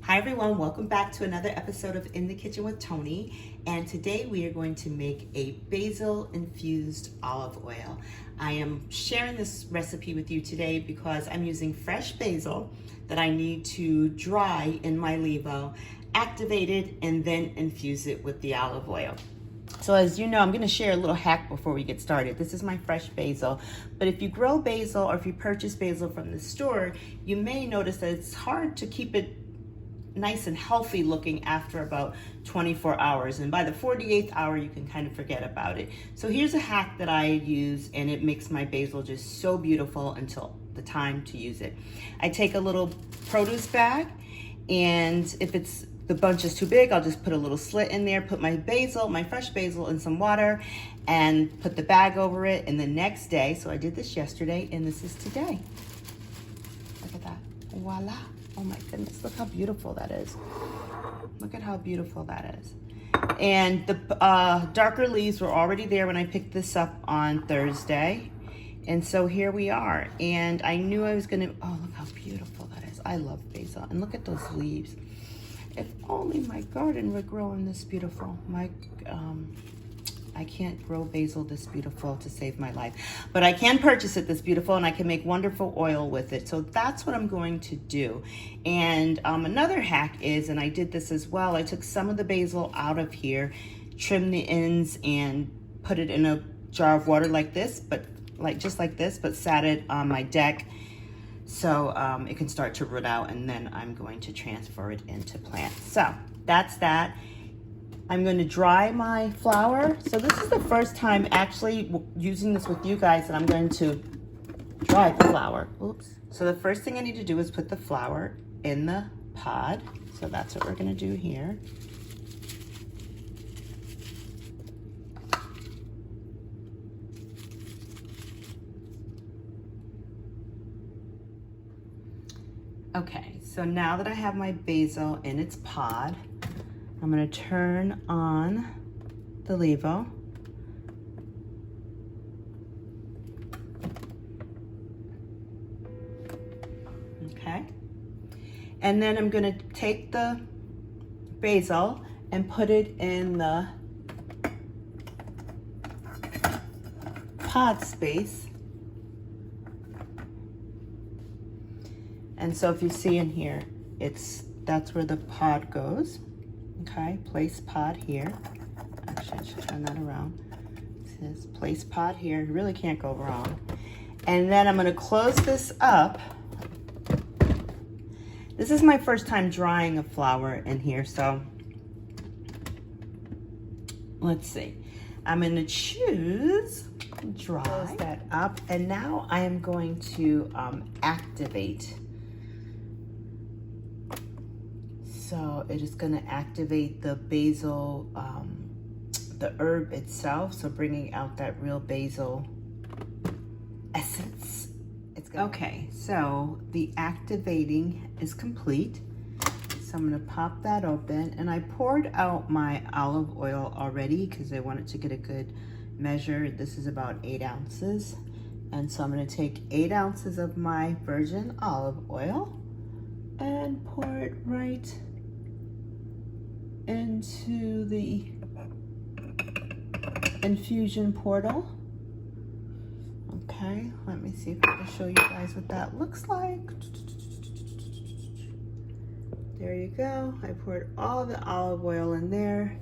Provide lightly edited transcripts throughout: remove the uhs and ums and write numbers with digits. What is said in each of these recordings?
Hi everyone, welcome back to another episode of In the Kitchen with Toni. And today we are going to make a basil infused olive oil. I am sharing this recipe with you today because I'm using fresh basil that I need to dry in my levo, activate it, and then infuse it with the olive oil. So as you know, I'm going to share a little hack before we get started. This is my fresh basil, but if you grow basil or if you purchase basil from the store, you may notice that it's hard to keep it nice and healthy looking after about 24 hours. And by the 48th hour, you can kind of forget about it. So here's a hack that I use, and it makes my basil just so beautiful until the time to use it. I take a little produce bag, and if the bunch is too big, I'll just put a little slit in there, put my basil, my fresh basil, in some water, and put the bag over it. And the next day, so I did this yesterday, and this is today. Look at that, voila. Oh my goodness, look how beautiful that is. Look at how beautiful that is. And the darker leaves were already there when I picked this up on Thursday. And so here we are. And I knew I was gonna, oh, look how beautiful that is. I love basil. And look at those leaves. If only my garden were growing this beautiful. I can't grow basil this beautiful to save my life, but I can purchase it this beautiful, and I can make wonderful oil with it. So that's what I'm going to do. And another hack is, and I did this as well, I took some of the basil out of here, trimmed the ends, and put it in a jar of water like this, but just like this, but sat it on my deck so it can start to root out, and then I'm going to transfer it into plants. So that's that. I'm going to dry my flour. So this is the first time actually using this with you guys that I'm going to dry the flour. Oops. So the first thing I need to do is put the flour in the pod. So that's what we're going to do here. Okay, so now that I have my basil in its pod, I'm going to turn on the levo. Okay. And then I'm going to take the basil and put it in the pod space. And so if you see in here, that's where the pod goes. Okay, place pod here. Actually, I should turn that around. It says place pod here. You really can't go wrong. And then I'm going to close this up. This is my first time drying a flour in here, so let's see. I'm going to choose dry. Close that up, and now I am going to activate. So it is going to activate the basil, the herb itself, so bringing out that real basil essence. Okay, so the activating is complete. So I'm going to pop that open, and I poured out my olive oil already because I wanted to get a good measure. This is about 8 ounces. And so I'm going to take 8 ounces of my virgin olive oil and pour it right into the infusion portal. Okay, let me see if I can show you guys what that looks like. There you go. I poured all the olive oil in there.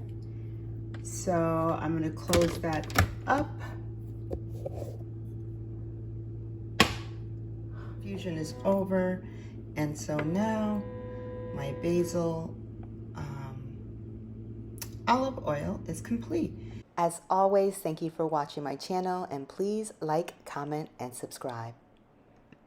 So I'm going to close that up. Infusion is over, and so now my basil olive oil is complete. As always, thank you for watching my channel, and please like, comment, and subscribe.